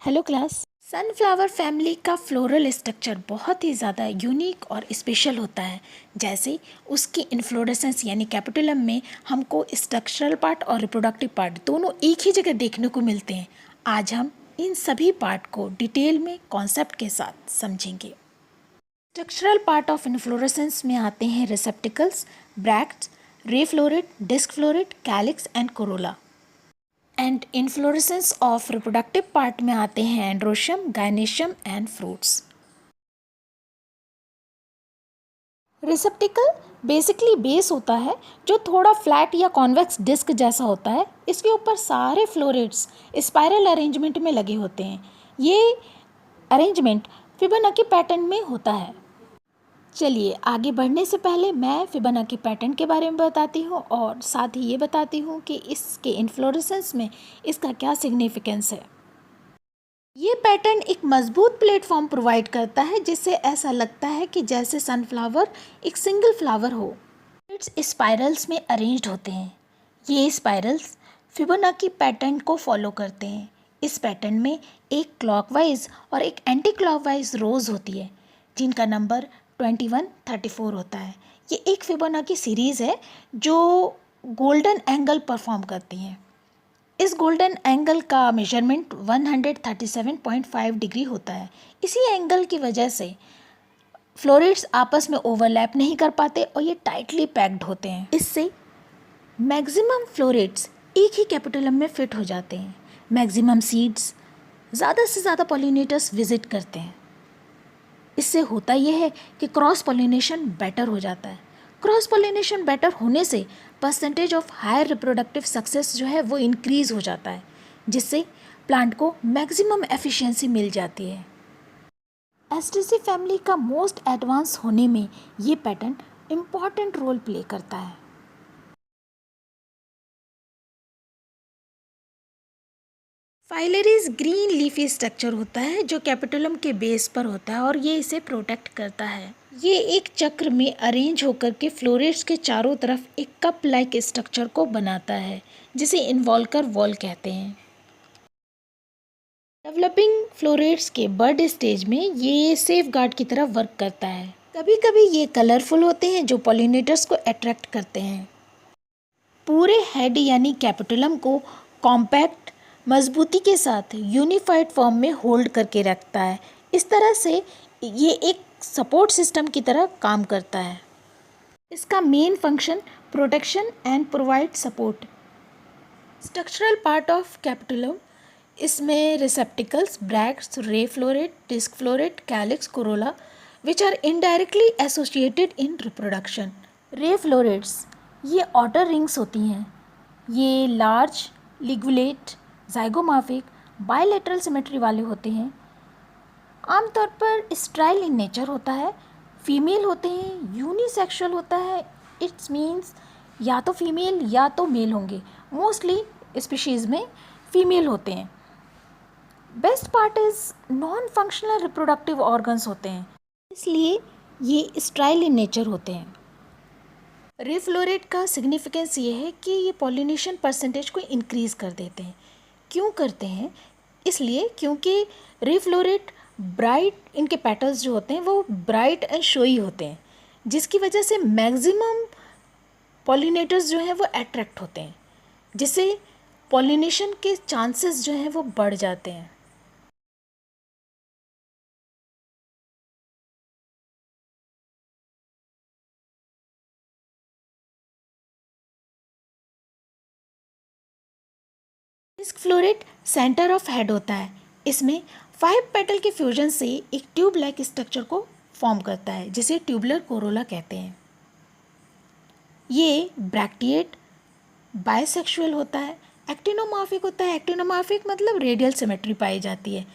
Hello class. Sunflower family का floral structure बहुत ही ज़्यादा यूनिक और स्पेशल होता है। जैसे उसकी इन्फ्लोरेसेंस यानी कैपिटलम में हमको स्ट्रक्चरल पार्ट और रिप्रोडक्टिव पार्ट दोनों एक ही जगह देखने को मिलते हैं। आज हम इन सभी पार्ट को डिटेल में कॉन्सेप्ट के साथ समझेंगे। स्ट्रक्चरल पार्ट ऑफ इन्फ्लोरेसेंस में आते हैं receptacles, bracts, ray floret, disc floret, calyx and corolla. And inflorescence of reproductive part में आते हैं androecium, gynoecium and fruits. Receptacle basically base होता है जो थोड़ा फ्लैट या कॉन्वेक्स डिस्क जैसा होता है। इसके ऊपर सारे फ्लोरेट्स स्पाइरल अरेंजमेंट में लगे होते हैं। ये अरेंजमेंट फिबोनाची पैटर्न में होता है। चलिए आगे बढ़ने से पहले मैं फिबोनाची पैटर्न के बारे में बताती हूँ और साथ ही ये बताती हूँ कि इसके इन्फ्लोरेसेंस में इसका क्या सिग्निफिकेंस है। ये पैटर्न एक मजबूत प्लेटफॉर्म प्रोवाइड करता है जिससे ऐसा लगता है कि जैसे सनफ्लावर एक सिंगल फ्लावर हो। इट्स स्पाइरल्स में अरेंज्ड होते हैं। ये स्पाइरल्स फिबोनाची पैटर्न को फॉलो करते हैं। इस पैटर्न में एक क्लॉकवाइज और एक एंटी क्लॉकवाइज रोज होती है जिनका नंबर 21, 34 होता है। ये एक फिबोनाची सीरीज़ है जो गोल्डन एंगल परफॉर्म करती हैं। इस गोल्डन एंगल का मेजरमेंट 137.5 डिग्री होता है। इसी एंगल की वजह से फ्लोरेट्स आपस में ओवरलैप नहीं कर पाते और ये टाइटली पैक्ड होते हैं। इससे मैक्सिमम फ्लोरेट्स एक ही कैपिटलम में फिट हो जाते हैं। मैक्सिमम सीड्स ज़्यादा से ज़्यादा पॉलिनेटर्स विजिट करते हैं। इससे होता यह है कि क्रॉस पॉलिनेशन बेटर हो जाता है। क्रॉस पॉलिनेशन बेटर होने से percentage of higher reproductive success जो है वो इंक्रीज़ हो जाता है, जिससे प्लांट को मैक्सिमम एफिशिएंसी मिल जाती है। एस्टेसी फैमिली का मोस्ट एडवांस होने में ये पैटर्न इम्पॉर्टेंट रोल प्ले करता है। फाइलरीज ग्रीन लीफी स्ट्रक्चर होता है जो कैपिटलम के बेस पर होता है और ये इसे प्रोटेक्ट करता है। ये एक चक्र में अरेंज होकर के फ्लोरेट्स के चारों तरफ एक कप लाइक स्ट्रक्चर को बनाता है जिसे इन्वॉल्कर वॉल कहते हैं। डेवलपिंग फ्लोरेट्स के बर्ड स्टेज में ये सेफ गार्ड की तरह वर्क करता है। कभी कभी ये कलरफुल होते हैं जो पॉलिनेटर्स को अट्रैक्ट करते हैं। पूरे हेड यानी कैपिटलम को कॉम्पैक्ट मजबूती के साथ यूनिफाइड फॉर्म में होल्ड करके रखता है। इस तरह से ये एक सपोर्ट सिस्टम की तरह काम करता है। इसका main function protection and provide support. Structural part of capitulum, इसमें receptacles, bracts, ray floret, disc floret, calyx, corolla which are indirectly associated in reproduction. Ray florets ये outer रिंग्स होती हैं। ये large, ligulate, zygomorphic, bilateral symmetry वाले होते हैं। आमतौर पर स्ट्राइल इन नेचर होता है। फीमेल होते हैं, यूनिसेक्सुअल होता है। इट्स मीन्स या तो फीमेल या तो मेल होंगे। मोस्टली स्पीशीज़ में फीमेल होते हैं। Best part is non functional reproductive organs होते हैं, इसलिए ये स्ट्राइल इन नेचर होते हैं। रे फ्लोरेट का सिग्निफिकेंस ये है कि ये पॉलिनेशन परसेंटेज को इंक्रीज़ कर देते हैं। क्यों करते हैं? इसलिए क्योंकि रे फ्लोरेट ब्राइट, इनके पेटल्स जो होते हैं वो ब्राइट एंड शोई होते हैं, जिसकी वजह से मैक्सिमम पॉलिनेटर्स जो हैं वो अट्रैक्ट होते हैं, जिससे पॉलिनेशन के चांसेस जो हैं वो बढ़ जाते हैं। Disc floret centre of head होता है। इसमें 5 पेटल के फ्यूजन से एक ट्यूब लाइक स्ट्रक्चर को फॉर्म करता है जिसे ट्यूबुलर कोरोला कहते हैं। ये ब्रैक्टिएट, बायसेक्सुअल होता है, एक्टिनोमॉर्फिक होता है। एक्टिनोमॉर्फिक मतलब रेडियल सिमेट्री पाई जाती है।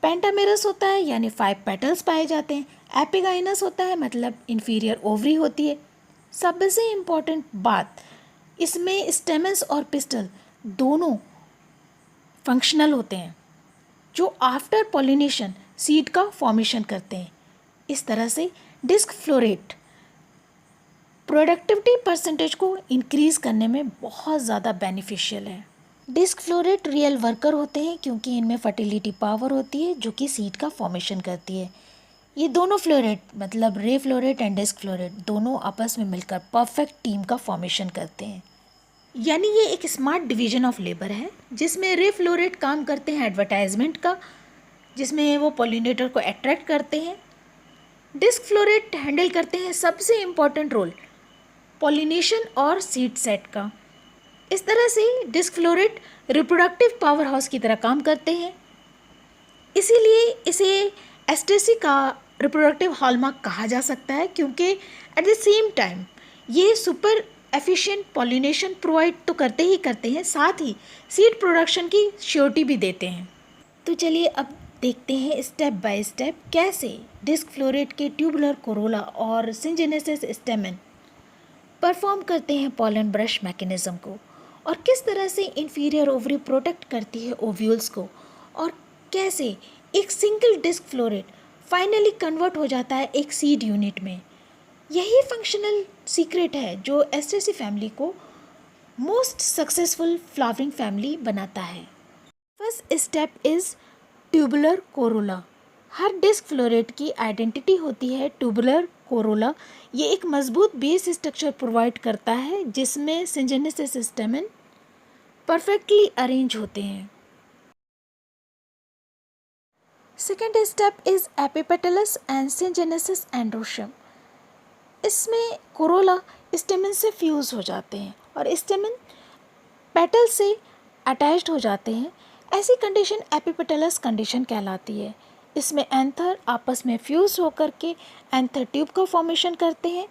पेंटामेरस होता है यानी 5 पेटल्स पाए जाते हैं। एपिगाइनस होता है मतलब इंफीरियर ओवरी होती है। सबसे इम्पॉर्टेंट बात, इसमें स्टेमन्स और पिस्टल दोनों फंक्शनल होते हैं जो आफ्टर पॉलिनेशन सीड का फॉर्मेशन करते हैं। इस तरह से डिस्क फ्लोरेट प्रोडक्टिविटी परसेंटेज को इंक्रीज़ करने में बहुत ज़्यादा बेनिफिशियल है। डिस्क फ्लोरेट रियल वर्कर होते हैं क्योंकि इनमें फर्टिलिटी पावर होती है जो कि सीड का फॉर्मेशन करती है। ये दोनों फ्लोरेट मतलब रे फ्लोरेट एंड डिस्क फ्लोरेट दोनों आपस में मिलकर परफेक्ट टीम का फॉर्मेशन करते हैं। यानी ये एक स्मार्ट डिवीजन ऑफ लेबर है जिसमें रे फ्लोरेट काम करते हैं एडवर्टाइजमेंट का, जिसमें वो पॉलिनेटर को अट्रैक्ट करते हैं। डिस्क फ्लोरेट हैंडल करते हैं सबसे इम्पॉर्टेंट रोल पॉलिनेशन और सीड सेट का। इस तरह से disc floret reproductive powerhouse की तरह काम करते हैं, इसीलिए इसे एस्टेसी का रिप्रोडक्टिव हॉलमार्क कहा जा सकता है क्योंकि एट द सेम टाइम ये सुपर एफिशिएंट पॉलिनेशन प्रोवाइड तो करते हैं, साथ ही सीड प्रोडक्शन की श्योरिटी भी देते हैं। तो चलिए अब देखते हैं स्टेप बाय स्टेप कैसे डिस्क फ्लोरेट के ट्यूबुलर कोरोला और सिंजेनेसिस स्टेमन परफॉर्म करते हैं पॉलन ब्रश मैकेनिज्म को, और किस तरह से इंफीरियर ओवरी प्रोटेक्ट करती है ओव्यूल्स को, और कैसे एक single disc floret finally convert हो जाता है एक सीड यूनिट में। यही फंक्शनल सीक्रेट है जो एस्टेसी फैमिली को मोस्ट सक्सेसफुल फ्लावरिंग फैमिली बनाता है। First step is tubular corolla. हर डिस्क फ्लोरेट की आइडेंटिटी होती है ट्यूबुलर कोरोला। ये एक मजबूत बेस स्ट्रक्चर प्रोवाइड करता है जिसमें सिंजेनेसिस स्टेमन परफेक्टली अरेंज होते हैं। Second step is epipetalous and syngenesious androecium. इसमें कोरोला स्टेमन से फ्यूज हो जाते हैं और स्टेमन पेटल से अटैच्ड हो जाते हैं। ऐसी कंडीशन एपिपेटलस कंडीशन कहलाती है। इसमें एंथर आपस में फ्यूज होकर के एंथर ट्यूब का फॉर्मेशन करते हैं।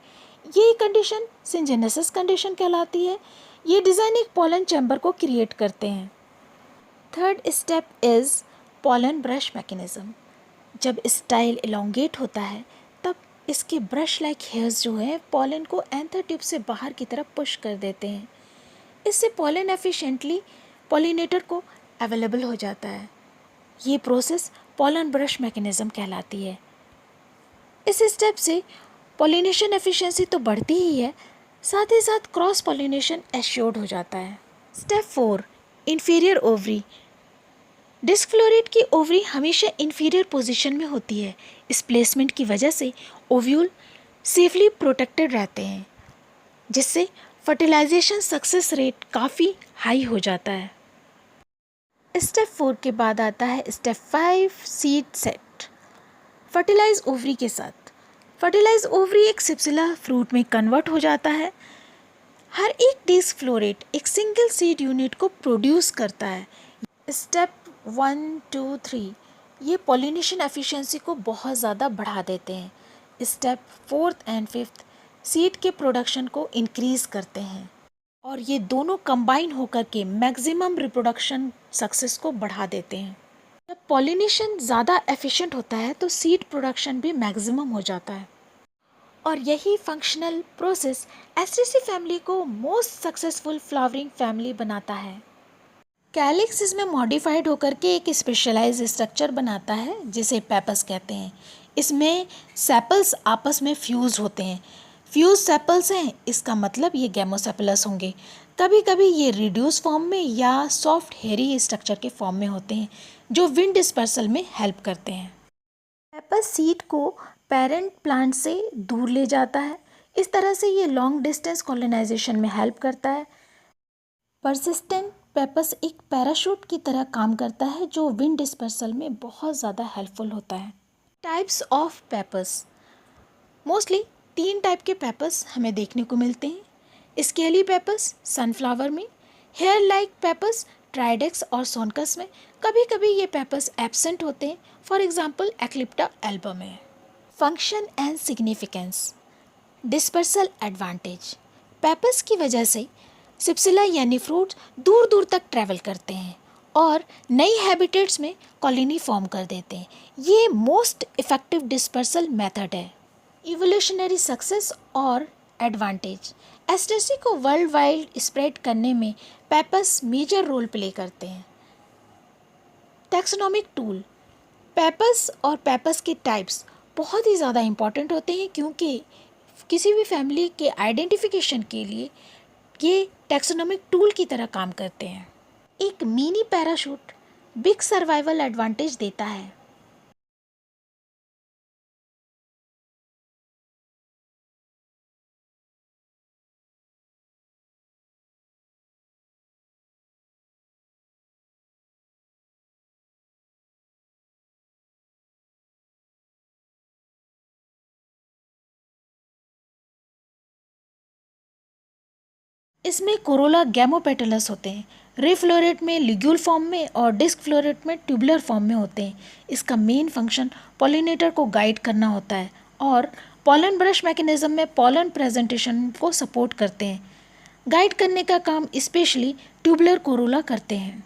ये कंडीशन सिंजेनेसिस कंडीशन कहलाती है। ये डिज़ाइन एक पॉलन चैम्बर को क्रिएट करते हैं। Third step is pollen brush mechanism. जब स्टाइल एलोंगेट होता है तब इसके ब्रश लाइक हेयर्स जो हैं पॉलन को एंथर ट्यूब से बाहर की तरफ पुश कर देते हैं। इससे पॉलन एफिशिएंटली पॉलिनेटर को अवेलेबल हो जाता है। ये प्रोसेस पॉलन ब्रश मैकेनिज्म कहलाती है। इस स्टेप से पॉलिनेशन एफिशिएंसी तो बढ़ती ही है, साथ ही साथ क्रॉस पॉलिनेशन एश्योर्ड हो जाता है। Step 4 inferior ovary. Disc floret की ओवरी हमेशा इंफीरियर पोजीशन में होती है। इस प्लेसमेंट की वजह से ओव्यूल सेफली प्रोटेक्टेड रहते हैं, जिससे फर्टिलाइजेशन सक्सेस रेट काफ़ी हाई हो जाता है। स्टेप 4 के बाद आता है step 5 seed set. Fertilize ovary के साथ फर्टिलाइज ओवरी एक सिप्सिला फ्रूट में कन्वर्ट हो जाता है। हर एक डिस्क फ्लोरेट एक सिंगल सीड यूनिट को प्रोड्यूस करता है। स्टेप 1, 2, 3 ये पॉलिनेशन एफिशिएंसी को बहुत ज़्यादा बढ़ा देते हैं। Step 4th and 5th seed के प्रोडक्शन को इंक्रीज़ करते हैं और ये दोनों कंबाइन होकर के मैक्सिमम रिप्रोडक्शन सक्सेस को बढ़ा देते हैं। जब पॉलिनेशन ज़्यादा एफिशिएंट होता है तो सीड प्रोडक्शन भी मैक्सिमम हो जाता है, और यही फंक्शनल प्रोसेस एस्टेसी फैमिली को मोस्ट सक्सेसफुल फ्लावरिंग फैमिली बनाता है। कैलिक्स इसमें मॉडिफाइड होकर के एक स्पेशलाइज स्ट्रक्चर बनाता है जिसे पेपस कहते हैं। इसमें सेपल्स आपस में फ्यूज होते हैं। फ्यूज सेपल्स हैं, इसका मतलब ये गैमोसेपलस होंगे। कभी कभी ये रिड्यूस फॉर्म में या सॉफ्ट हेरी स्ट्रक्चर के फॉर्म में होते हैं जो विंड डिस्पर्सल में हेल्प करते हैं। पेपस सीड को पेरेंट प्लांट से दूर ले जाता है। इस तरह से ये लॉन्ग डिस्टेंस कॉलोनाइजेशन में हेल्प करता है। परसिस्टेंट पेपस एक पैराशूट की तरह काम करता है जो विंड डिस्पर्सल में बहुत ज़्यादा हेल्पफुल होता है। Types of pappus. Mostly 3 type के पेपस हमें देखने को मिलते हैं। स्केली पेपस सनफ्लावर में, हेयर लाइक पेपस ट्राइडेक्स और सोनकस में। कभी कभी ये पेपस एब्सेंट होते हैं, फॉर एग्जांपल एक्लिप्टा एल्बा में। Function and significance. Dispersal advantage. Pappus की वजह से सिप्सिला यानी फ्रूट्स दूर दूर तक ट्रैवल करते हैं और नई हैबिटेट्स में कॉलोनी फॉर्म कर देते हैं। ये मोस्ट इफ़ेक्टिव डिस्पर्सल मेथड है। इवोल्यूशनरी सक्सेस और एडवांटेज। एस्टेसी को वर्ल्ड वाइड स्प्रेड करने में पेपस मेजर रोल प्ले करते हैं। Taxonomic tool. पेपस और पेपस के टाइप्स बहुत ही ज़्यादा इम्पॉर्टेंट होते हैं क्योंकि किसी भी फैमिली के आइडेंटिफिकेशन के लिए ये टैक्सोनॉमिक टूल की तरह काम करते हैं। एक mini parachute big survival advantage देता है। इसमें कोरोला गैमोपेटलस होते हैं। रे फ्लोरेट में लिग्यूल फॉर्म में और डिस्क फ्लोरेट में ट्यूबुलर फॉर्म में होते हैं। इसका मेन फंक्शन पॉलिनेटर को गाइड करना होता है और पॉलन ब्रश मैकेनिज्म में पॉलन प्रेजेंटेशन को सपोर्ट करते हैं। गाइड करने का काम स्पेशली ट्यूबुलर कोरोला करते हैं।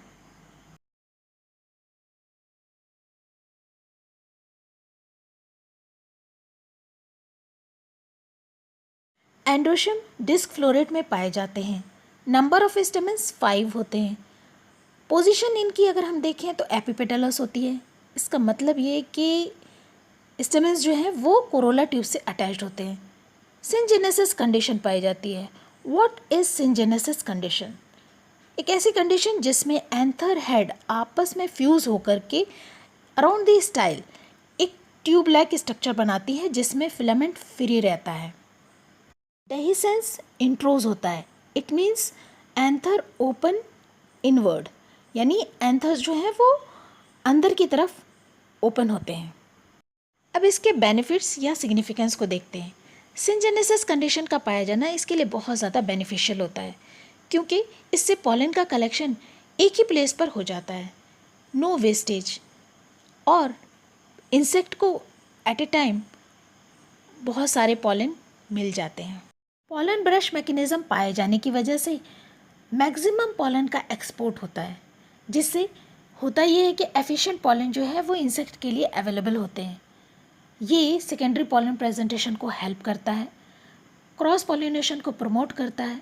एंड्रोशियम डिस्क फ्लोरेट में पाए जाते हैं। नंबर ऑफ स्टेमेंस 5 होते हैं। पोजीशन इनकी अगर हम देखें तो एपिपेटलस होती है। इसका मतलब ये है कि स्टेमेंस जो हैं वो कोरोला ट्यूब से अटैच्ड होते हैं। सिंजेनेसिस कंडीशन पाई जाती है। What is syngenesious condition? एक ऐसी कंडीशन जिसमें एंथर हेड आपस में फ्यूज होकर के अराउंड द स्टाइल एक ट्यूब लाइक स्ट्रक्चर बनाती है जिसमें फिलामेंट फ्री रहता है। डेहिसेंस इंट्रोज होता है। It means anther open inward, यानी एंथर्स जो हैं वो अंदर की तरफ ओपन होते हैं। अब इसके बेनिफिट्स या सिग्निफिकेंस को देखते हैं। सिंजेनेसिस कंडीशन का पाया जाना इसके लिए बहुत ज़्यादा बेनिफिशियल होता है क्योंकि इससे पॉलन का कलेक्शन एक ही प्लेस पर हो जाता है, नो वेस्टेज, और इंसेक्ट को एट ए टाइम बहुत सारे पॉलन मिल जाते हैं। पॉलन ब्रश मैकेनिज्म पाए जाने की वजह से मैक्सिमम पॉलन का एक्सपोर्ट होता है, जिससे होता ये है कि एफिशिएंट पॉलन जो है वो इंसेक्ट के लिए अवेलेबल होते हैं। ये सेकेंडरी पॉलन प्रेजेंटेशन को हेल्प करता है, क्रॉस पॉलिनेशन को प्रमोट करता है।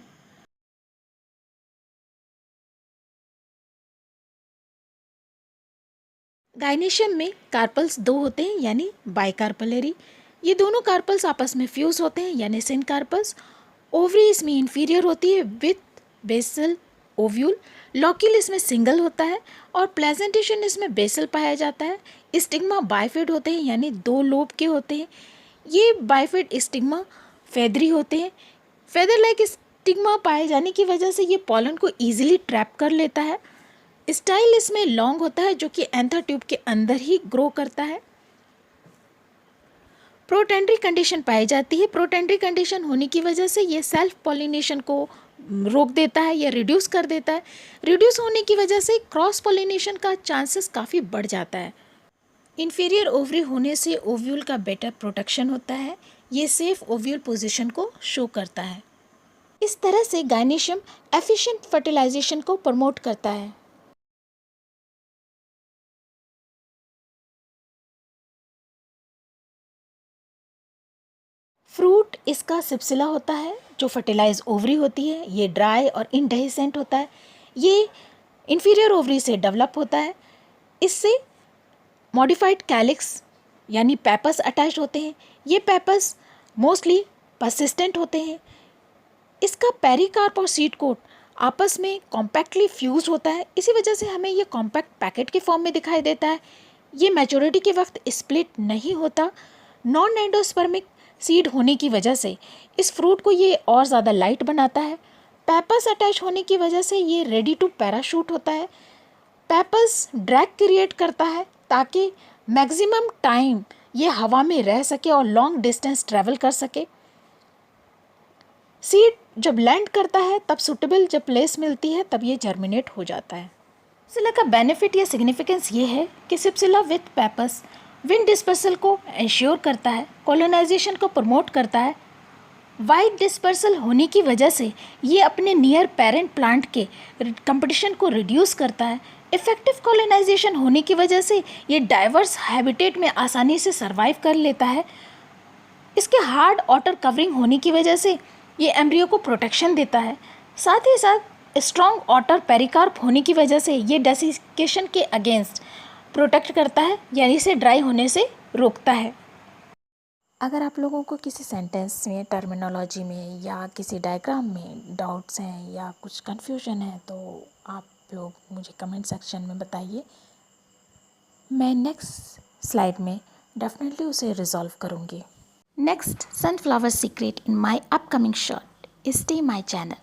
गाइनेशियम में कार्पल्स 2 होते हैं यानी बाइकार्पलरी। ये दोनों कार्पल्स आपस में फ्यूज होते हैं यानी सिन कार्पल्स। ओवरी इसमें इंफीरियर होती है विथ बेसल ओव्यूल। लॉक्यूल इसमें सिंगल होता है और प्लेजेंटेशन इसमें बेसल पाया जाता है। स्टिग्मा बाइफिड होते हैं यानी 2 लोब के होते हैं। ये बाइफिड स्टिग्मा फेदरी होते हैं। फेदर लाइक स्टिग्मा पाए जाने की वजह से ये पॉलन को ईजिली ट्रैप कर लेता है। स्टाइल इसमें लॉन्ग होता है जो कि एंथर ट्यूब के अंदर ही ग्रो करता है। प्रोटेंड्री कंडीशन पाई जाती है। प्रोटेंड्री कंडीशन होने की वजह से ये सेल्फ पॉलिनेशन को रोक देता है या रिड्यूस कर देता है। रिड्यूस होने की वजह से क्रॉस पॉलिनेशन का चांसेस काफ़ी बढ़ जाता है। इंफीरियर ओवरी होने से ओव्यूल का बेटर प्रोटेक्शन होता है। ये सेफ ओव्यूल पोजीशन को शो करता है। इस तरह से गाइनेशियम एफिशिएंट फर्टिलाइजेशन को प्रमोट करता है। फ्रूट इसका सिप्सिला होता है जो फर्टिलाइज ओवरी होती है। ये ड्राई और इनडेहिसेंट होता है। ये इंफीरियर ओवरी से डेवलप होता है। इससे मॉडिफाइड कैलिक्स यानी पेपस अटैच होते हैं। ये पेपस मोस्टली परसिस्टेंट होते हैं। इसका पेरिकार्प और सीड कोट आपस में कॉम्पैक्टली फ्यूज होता है। इसी वजह से हमें ये कॉम्पैक्ट पैकेट के फॉर्म में दिखाई देता है। ये मैच्योरिटी के वक्त स्प्लिट नहीं होता। नॉन एंडोस्पर्मिक सीड होने की वजह से इस फ्रूट को ये और ज़्यादा लाइट बनाता है। पेपस अटैच होने की वजह से ये रेडी टू पैराशूट होता है। पेपस ड्रैग क्रिएट करता है ताकि मैक्सिमम टाइम ये हवा में रह सके और लॉन्ग डिस्टेंस ट्रैवल कर सके। सीड जब लैंड करता है तब सुटेबल जब प्लेस मिलती है तब ये जर्मिनेट हो जाता है। सिप्सिला का बेनिफिट या सिग्निफिकेंस ये है कि सिप्सिला विथ पेपस विंड डिस्पर्सल को इंश्योर करता है, कॉलोनाइजेशन को प्रमोट करता है। वाइड डिस्पर्सल होने की वजह से ये अपने नियर पेरेंट प्लांट के कंपटीशन को रिड्यूस करता है। इफेक्टिव कॉलोनाइजेशन होने की वजह से ये डाइवर्स हैबिटेट में आसानी से सर्वाइव कर लेता है। इसके हार्ड आउटर कवरिंग होने की वजह से ये एम्ब्रियो को प्रोटेक्शन देता है। साथ ही साथ स्ट्रॉन्ग आउटर पेरिकार्प होने की वजह से ये डेसिकेशन के अगेंस्ट प्रोटेक्ट करता है यानी इसे ड्राई होने से रोकता है। अगर आप लोगों को किसी सेंटेंस में, टर्मिनोलॉजी में या किसी डायग्राम में डाउट्स हैं या कुछ कन्फ्यूजन है तो आप आप लोग मुझे कमेंट सेक्शन में बताइए। मैं नेक्स्ट स्लाइड में डेफिनेटली उसे रिजॉल्व करूँगी। Next sunflower secret in my upcoming short, stay my channel.